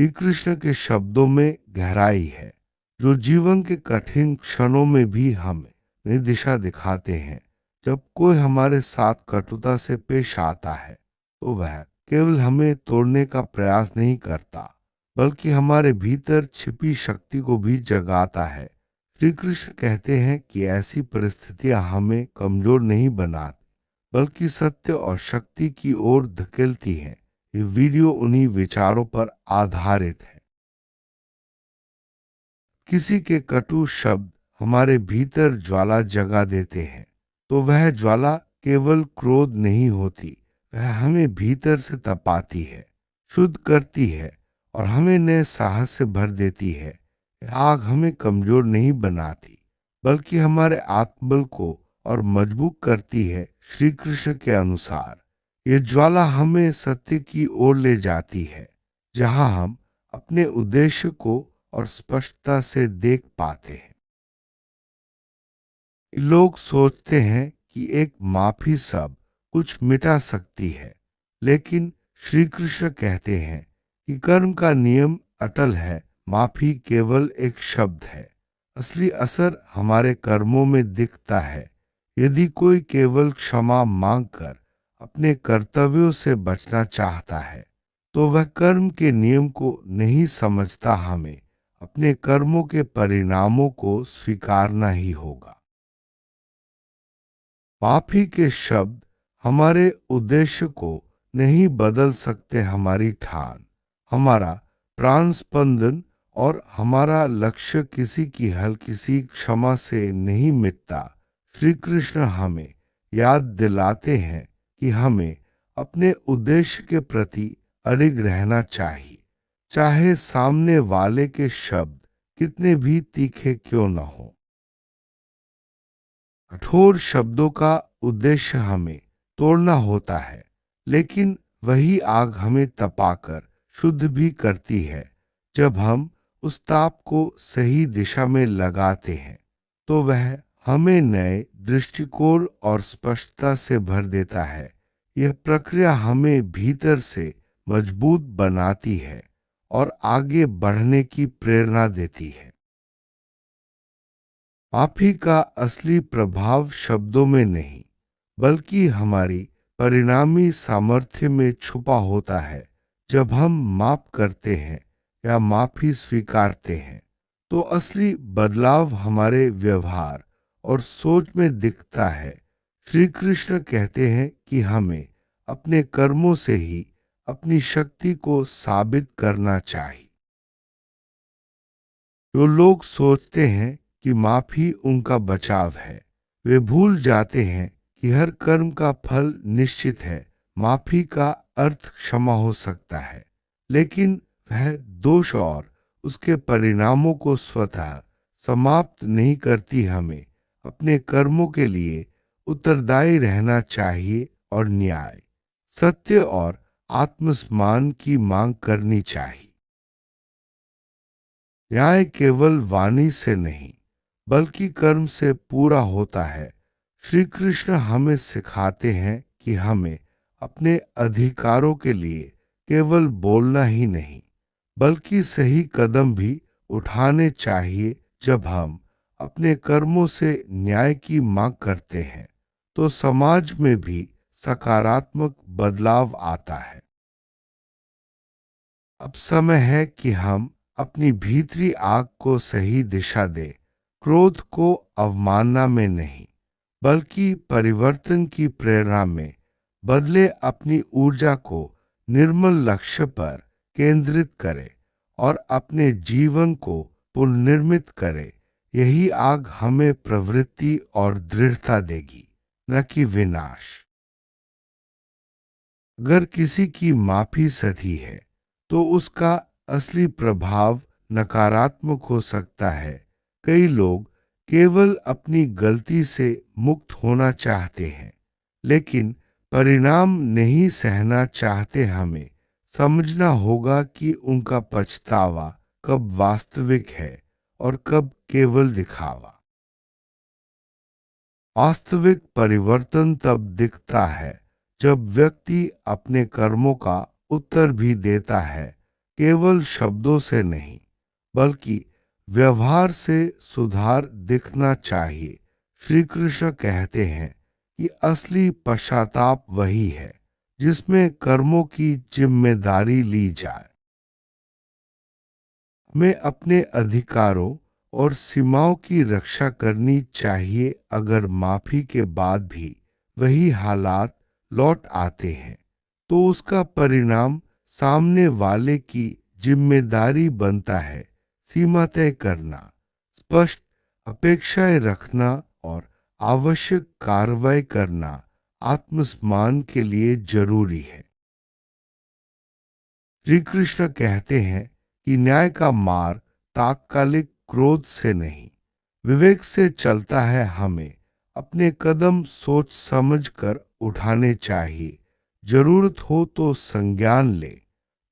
श्री कृष्ण के शब्दों में गहराई है, जो जीवन के कठिन क्षणों में भी हमें नई दिशा दिखाते हैं। जब कोई हमारे साथ कटुता से पेश आता है, तो वह केवल हमें तोड़ने का प्रयास नहीं करता, बल्कि हमारे भीतर छिपी शक्ति को भी जगाता है। श्री कृष्ण कहते हैं कि ऐसी परिस्थितियां हमें कमजोर नहीं बनाती, बल्कि सत्य और शक्ति की ओर धकेलती हैं। ये वीडियो उन्हीं विचारों पर आधारित है। किसी के कटु शब्द हमारे भीतर ज्वाला जगा देते हैं, तो वह ज्वाला केवल क्रोध नहीं होती, वह हमें भीतर से तपाती है, शुद्ध करती है और हमें नए साहस से भर देती है। यह आग हमें कमजोर नहीं बनाती, बल्कि हमारे आत्मबल को और मजबूत करती है। श्री कृष्ण के अनुसार ये ज्वाला हमें सत्य की ओर ले जाती है, जहां हम अपने उद्देश्य को और स्पष्टता से देख पाते हैं। लोग सोचते हैं कि एक माफी सब कुछ मिटा सकती है, लेकिन श्री कृष्ण कहते हैं कि कर्म का नियम अटल है, माफी केवल एक शब्द है। असली असर हमारे कर्मों में दिखता है। यदि कोई केवल क्षमा मांगकर अपने कर्तव्यों से बचना चाहता है, तो वह कर्म के नियम को नहीं समझता। हमें अपने कर्मों के परिणामों को स्वीकारना ही होगा। माफी के शब्द हमारे उद्देश्य को नहीं बदल सकते, हमारी ठान, हमारा प्राण स्पंदन और हमारा लक्ष्य किसी की हल्की सी क्षमा से नहीं मिटता। श्री कृष्ण हमें याद दिलाते हैं कि हमें अपने उद्देश्य के प्रति अडिग रहना चाहिए, चाहे सामने वाले के शब्द कितने भी तीखे क्यों न हो। कठोर शब्दों का उद्देश्य हमें तोड़ना होता है, लेकिन वही आग हमें तपाकर शुद्ध भी करती है। जब हम उस ताप को सही दिशा में लगाते हैं, तो वह हमें नए दृष्टिकोण और स्पष्टता से भर देता है। यह प्रक्रिया हमें भीतर से मजबूत बनाती है और आगे बढ़ने की प्रेरणा देती है। माफी का असली प्रभाव शब्दों में नहीं, बल्कि हमारी परिणामी सामर्थ्य में छुपा होता है। जब हम माफ करते हैं या माफी स्वीकारते हैं, तो असली बदलाव हमारे व्यवहार और सोच में दिखता है। श्री कृष्ण कहते हैं कि हमें अपने कर्मों से ही अपनी शक्ति को साबित करना चाहिए। जो लोग सोचते हैं कि माफी उनका बचाव है, वे भूल जाते हैं कि हर कर्म का फल निश्चित है। माफी का अर्थ क्षमा हो सकता है, लेकिन वह दोष और उसके परिणामों को स्वतः समाप्त नहीं करती। हमें अपने कर्मों के लिए उत्तरदायी रहना चाहिए और न्याय, सत्य और आत्मसम्मान की मांग करनी चाहिए। न्याय केवल वाणी से नहीं, बल्कि कर्म से पूरा होता है। श्री कृष्ण हमें सिखाते हैं कि हमें अपने अधिकारों के लिए केवल बोलना ही नहीं, बल्कि सही कदम भी उठाने चाहिए। जब हम अपने कर्मों से न्याय की मांग करते हैं, तो समाज में भी सकारात्मक बदलाव आता है। अब समय है कि हम अपनी भीतरी आग को सही दिशा दें, क्रोध को अवमानना में नहीं, बल्कि परिवर्तन की प्रेरणा में बदले। अपनी ऊर्जा को निर्मल लक्ष्य पर केंद्रित करें और अपने जीवन को पुनर्निर्मित करें। यही आग हमें प्रवृत्ति और दृढ़ता देगी, न कि विनाश। अगर किसी की माफी सधी है, तो उसका असली प्रभाव नकारात्मक हो सकता है। कई लोग केवल अपनी गलती से मुक्त होना चाहते हैं, लेकिन परिणाम नहीं सहना चाहते। हमें समझना होगा कि उनका पछतावा कब वास्तविक है और कब केवल दिखावा। वास्तविक परिवर्तन तब दिखता है जब व्यक्ति अपने कर्मों का उत्तर भी देता है। केवल शब्दों से नहीं बल्कि व्यवहार से सुधार दिखना चाहिए। श्री कृष्ण कहते हैं कि असली पश्चाताप वही है जिसमें कर्मों की जिम्मेदारी ली जाए। हमें अपने अधिकारों और सीमाओं की रक्षा करनी चाहिए। अगर माफी के बाद भी वही हालात लौट आते हैं तो उसका परिणाम सामने वाले की जिम्मेदारी बनता है। सीमा तय करना, स्पष्ट अपेक्षाएं रखना और आवश्यक कार्रवाई करना आत्मसम्मान के लिए जरूरी है। श्री कृष्ण कहते हैं कि न्याय का मार्ग तात्कालिक क्रोध से नहीं, विवेक से चलता है। हमें अपने कदम सोच समझ कर उठाने चाहिए। जरूरत हो तो संज्ञान ले,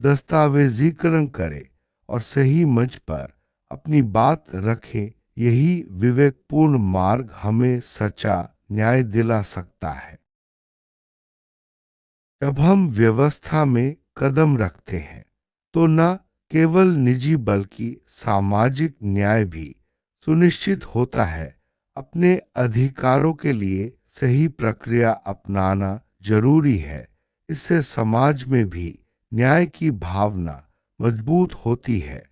दस्तावेजीकरण करे और सही मंच पर अपनी बात रखे। यही विवेकपूर्ण मार्ग हमें सच्चा न्याय दिला सकता है। जब हम व्यवस्था में कदम रखते हैं तो न केवल निजी बल्कि सामाजिक न्याय भी सुनिश्चित होता है। अपने अधिकारों के लिए सही प्रक्रिया अपनाना जरूरी है। इससे समाज में भी न्याय की भावना मजबूत होती है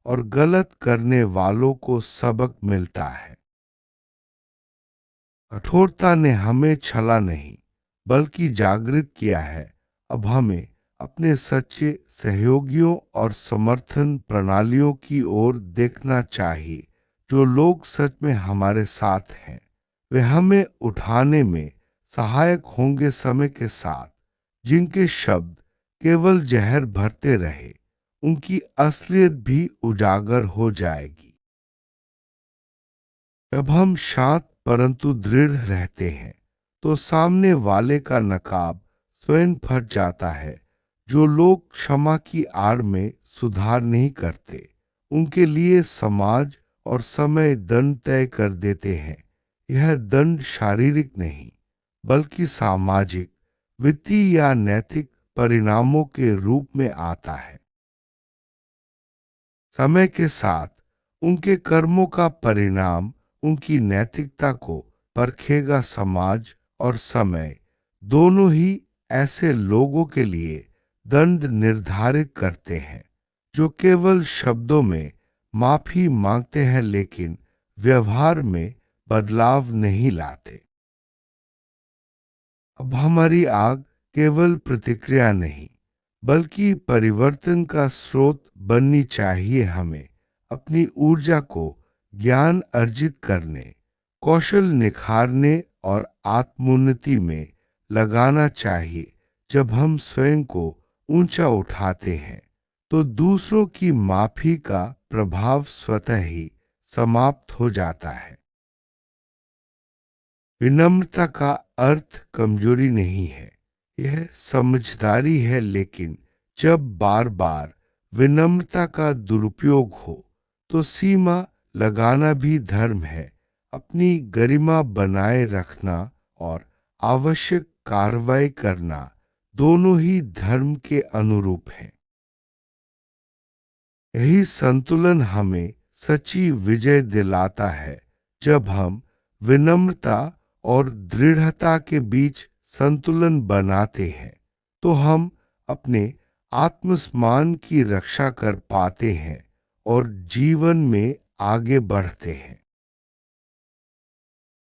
और गलत करने वालों को सबक मिलता है। कठोरता ने हमें छला नहीं बल्कि जागृत किया है। अब हमें अपने सच्चे सहयोगियों और समर्थन प्रणालियों की ओर देखना चाहिए। जो लोग सच में हमारे साथ हैं वे हमें उठाने में सहायक होंगे। समय के साथ जिनके शब्द केवल जहर भरते रहे उनकी असलियत भी उजागर हो जाएगी। जब हम शांत परंतु दृढ़ रहते हैं तो सामने वाले का नकाब स्वयं फट जाता है। जो लोग क्षमा की आड़ में सुधार नहीं करते उनके लिए समाज और समय दंड तय कर देते हैं। यह दंड शारीरिक नहीं बल्कि सामाजिक, वित्तीय या नैतिक परिणामों के रूप में आता है। समय के साथ उनके कर्मों का परिणाम उनकी नैतिकता को परखेगा। समाज और समय दोनों ही ऐसे लोगों के लिए दंड निर्धारित करते हैं जो केवल शब्दों में माफी मांगते हैं लेकिन व्यवहार में बदलाव नहीं लाते। अब हमारी आग केवल प्रतिक्रिया नहीं बल्कि परिवर्तन का स्रोत बननी चाहिए। हमें अपनी ऊर्जा को ज्ञान अर्जित करने, कौशल निखारने और आत्मोन्नति में लगाना चाहिए। जब हम स्वयं को ऊंचा उठाते हैं तो दूसरों की माफी का प्रभाव स्वतः ही समाप्त हो जाता है। विनम्रता का अर्थ कमजोरी नहीं है, यह समझदारी है। लेकिन जब बार बार विनम्रता का दुरुपयोग हो तो सीमा लगाना भी धर्म है। अपनी गरिमा बनाए रखना और आवश्यक कार्रवाई करना दोनों ही धर्म के अनुरूप हैं। यही संतुलन हमें सच्ची विजय दिलाता है। जब हम विनम्रता और दृढ़ता के बीच संतुलन बनाते हैं तो हम अपने आत्मसम्मान की रक्षा कर पाते हैं और जीवन में आगे बढ़ते हैं।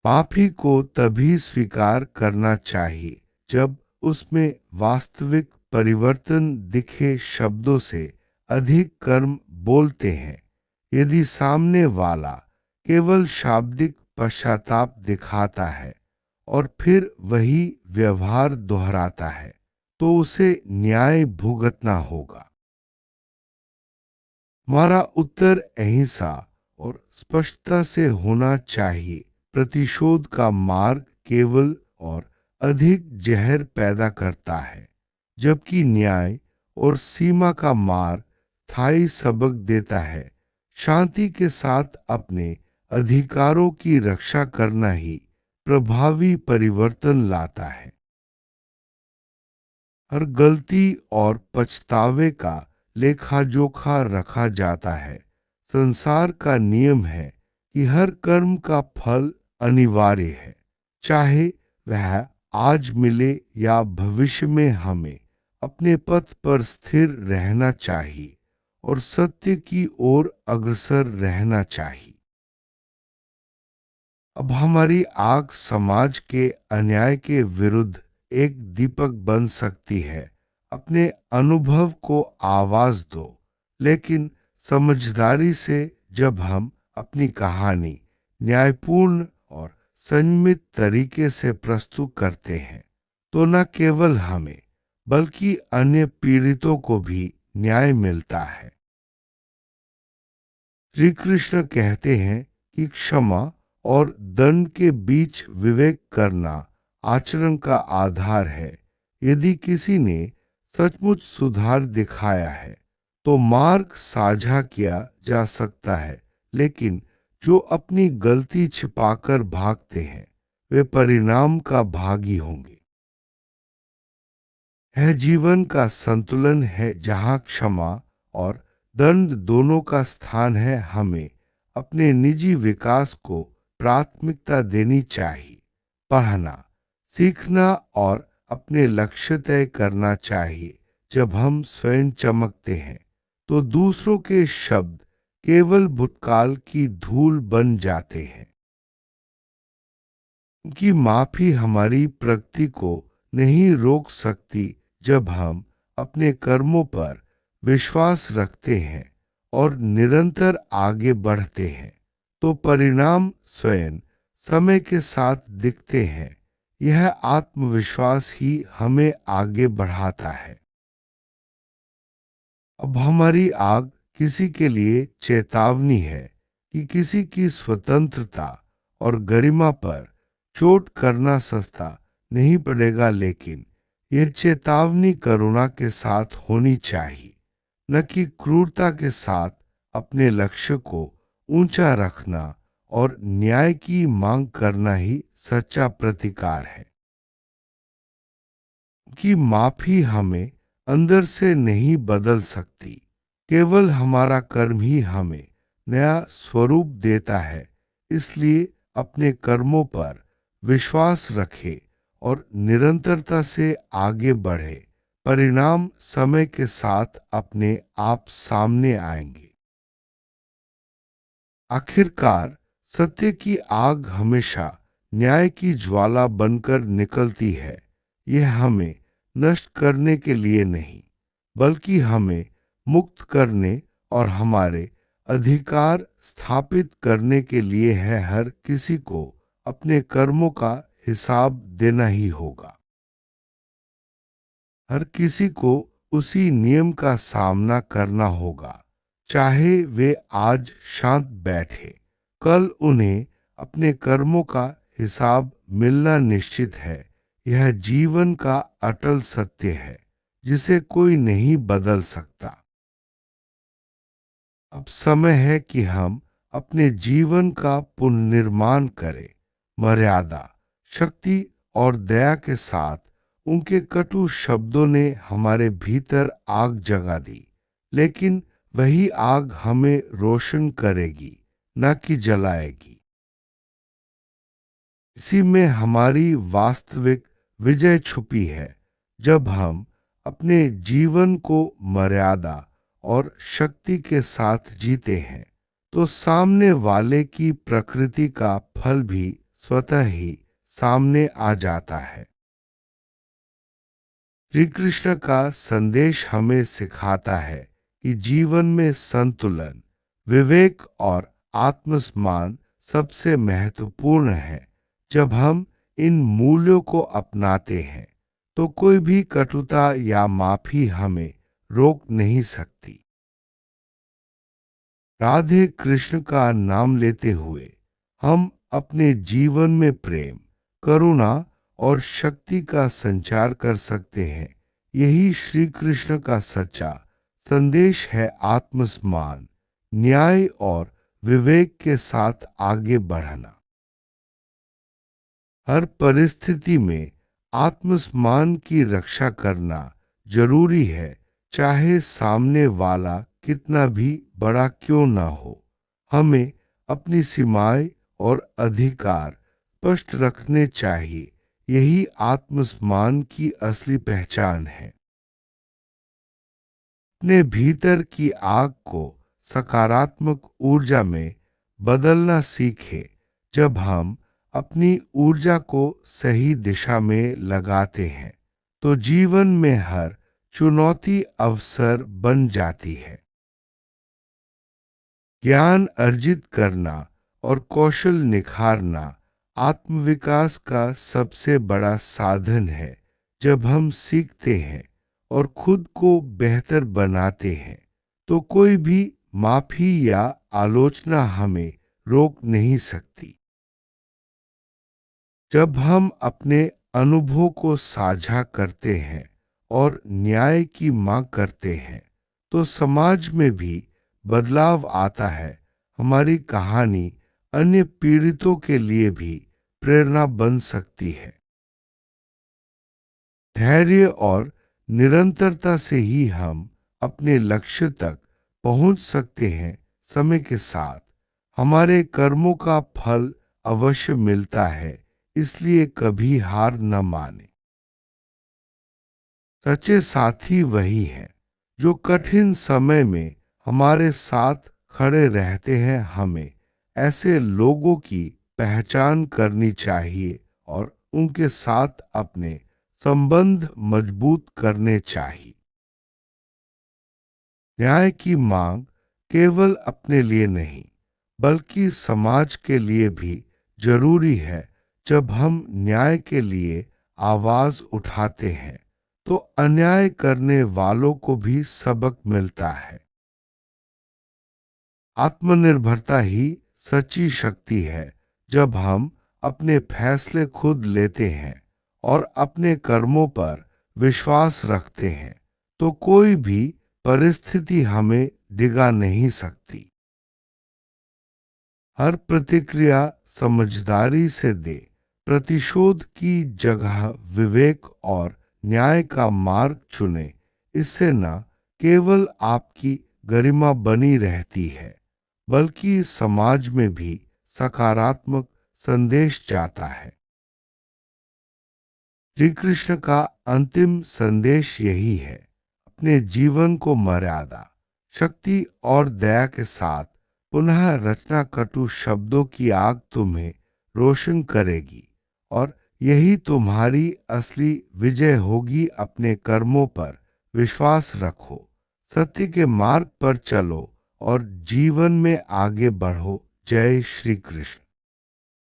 माफी को तभी स्वीकार करना चाहिए जब उसमें वास्तविक परिवर्तन दिखे। शब्दों से अधिक कर्म बोलते हैं। यदि सामने वाला केवल शाब्दिक पश्चाताप दिखाता है और फिर वही व्यवहार दोहराता है तो उसे न्याय भुगतना होगा। हमारा उत्तर अहिंसा और स्पष्टता से होना चाहिए। प्रतिशोध का मार्ग केवल और अधिक जहर पैदा करता है जबकि न्याय और सीमा का मार्ग स्थायी सबक देता है। शांति के साथ अपने अधिकारों की रक्षा करना ही प्रभावी परिवर्तन लाता है। हर गलती और पछतावे का लेखा जोखा रखा जाता है। संसार का नियम है कि हर कर्म का फल अनिवार्य है, चाहे वह आज मिले या भविष्य में। हमें अपने पथ पर स्थिर रहना चाहिए और सत्य की ओर अग्रसर रहना चाहिए। अब हमारी आग समाज के अन्याय के विरुद्ध एक दीपक बन सकती है। अपने अनुभव को आवाज दो, लेकिन समझदारी से। जब हम अपनी कहानी न्यायपूर्ण और संयमित तरीके से प्रस्तुत करते हैं, तो न केवल हमें बल्कि अन्य पीड़ितों को भी न्याय मिलता है। श्री कृष्ण कहते हैं कि क्षमा और दंड के बीच विवेक करना आचरण का आधार है। यदि किसी ने सचमुच सुधार दिखाया है, तो मार्ग साझा किया जा सकता है, लेकिन जो अपनी गलती छिपाकर भागते हैं, वे परिणाम का भागी होंगे। यह जीवन का संतुलन है जहाँ क्षमा और दंड दोनों का स्थान है। हमें अपने निजी विकास को प्राथमिकता देनी चाहिए। पढ़ना, सीखना और अपने लक्ष्य तय करना चाहिए। जब हम स्वयं चमकते हैं, तो दूसरों के शब्द केवल भूतकाल की धूल बन जाते हैं। कि माफी हमारी प्रगति को नहीं रोक सकती। जब हम अपने कर्मों पर विश्वास रखते हैं और निरंतर आगे बढ़ते हैं, तो परिणाम स्वयं समय के साथ दिखते हैं। यह आत्मविश्वास ही हमें आगे बढ़ाता है। अब हमारी आग किसी के लिए चेतावनी है कि किसी की स्वतंत्रता और गरिमा पर चोट करना सस्ता नहीं पड़ेगा, लेकिन यह चेतावनी करुणा के साथ होनी चाहिए, न कि क्रूरता के साथ। अपने लक्ष्य को ऊंचा रखना और न्याय की मांग करना ही सच्चा प्रतिकार है। कि माफी हमें अंदर से नहीं बदल सकती, केवल हमारा कर्म ही हमें नया स्वरूप देता है। इसलिए अपने कर्मों पर विश्वास रखे और निरंतरता से आगे बढ़े। परिणाम समय के साथ अपने आप सामने आएंगे। आखिरकार सत्य की आग हमेशा न्याय की ज्वाला बनकर निकलती है। यह हमें नष्ट करने के लिए नहीं, बल्कि हमें मुक्त करने और हमारे अधिकार स्थापित करने के लिए है। हर किसी को अपने कर्मों का हिसाब देना ही होगा। हर किसी को उसी नियम का सामना करना होगा, चाहे वे आज शांत बैठे। कल उन्हें अपने कर्मों का हिसाब मिलना निश्चित है। यह जीवन का अटल सत्य है, जिसे कोई नहीं बदल सकता। अब समय है कि हम अपने जीवन का पुनर्निर्माण करें, मर्यादा, शक्ति और दया के साथ। उनके कटु शब्दों ने हमारे भीतर आग जगा दी, लेकिन वही आग हमें रोशन करेगी, न कि जलाएगी। इसी में हमारी वास्तविक विजय छुपी है। जब हम अपने जीवन को मर्यादा और शक्ति के साथ जीते हैं, तो सामने वाले की प्रकृति का फल भी स्वतः ही सामने आ जाता है। श्री कृष्ण का संदेश हमें सिखाता है कि जीवन में संतुलन, विवेक और आत्मसम्मान सबसे महत्वपूर्ण है। जब हम इन मूल्यों को अपनाते हैं, तो कोई भी कटुता या माफी हमें रोक नहीं सकती। राधे कृष्ण का नाम लेते हुए हम अपने जीवन में प्रेम, करुणा और शक्ति का संचार कर सकते हैं। यही श्री कृष्ण का सच्चा संदेश है। आत्मसम्मान, न्याय और विवेक के साथ आगे बढ़ना। हर परिस्थिति में आत्मसम्मान की रक्षा करना जरूरी है, चाहे सामने वाला कितना भी बड़ा क्यों ना हो। हमें अपनी सीमाएं और अधिकार स्पष्ट रखने चाहिए। यही आत्मसम्मान की असली पहचान है। अपने भीतर की आग को सकारात्मक ऊर्जा में बदलना सीखें। जब हम अपनी ऊर्जा को सही दिशा में लगाते हैं तो जीवन में हर चुनौती अवसर बन जाती है। ज्ञान अर्जित करना और कौशल निखारना आत्मविकास का सबसे बड़ा साधन है। जब हम सीखते हैं और खुद को बेहतर बनाते हैं तो कोई भी माफी या आलोचना हमें रोक नहीं सकती। जब हम अपने अनुभव को साझा करते हैं और न्याय की मांग करते हैं तो समाज में भी बदलाव आता है। हमारी कहानी अन्य पीड़ितों के लिए भी प्रेरणा बन सकती है। धैर्य और निरंतरता से ही हम अपने लक्ष्य तक पहुंच सकते हैं। समय के साथ हमारे कर्मों का फल अवश्य मिलता है, इसलिए कभी हार न माने। सच्चे साथी वही हैं जो कठिन समय में हमारे साथ खड़े रहते हैं। हमें ऐसे लोगों की पहचान करनी चाहिए और उनके साथ अपने संबंध मजबूत करने चाहिए। न्याय की मांग केवल अपने लिए नहीं बल्कि समाज के लिए भी जरूरी है। जब हम न्याय के लिए आवाज उठाते हैं तो अन्याय करने वालों को भी सबक मिलता है। आत्मनिर्भरता ही सच्ची शक्ति है। जब हम अपने फैसले खुद लेते हैं और अपने कर्मों पर विश्वास रखते हैं तो कोई भी परिस्थिति हमें डिगा नहीं सकती। हर प्रतिक्रिया समझदारी से दे। प्रतिशोध की जगह विवेक और न्याय का मार्ग चुने। इससे न केवल आपकी गरिमा बनी रहती है बल्कि समाज में भी सकारात्मक संदेश जाता है। श्री कृष्ण का अंतिम संदेश यही है, अपने जीवन को मर्यादा, शक्ति और दया के साथ पुनः रचना। कटु शब्दों की आग तुम्हें रोशन करेगी और यही तुम्हारी असली विजय होगी। अपने कर्मों पर विश्वास रखो, सत्य के मार्ग पर चलो और जीवन में आगे बढ़ो। जय श्री कृष्ण।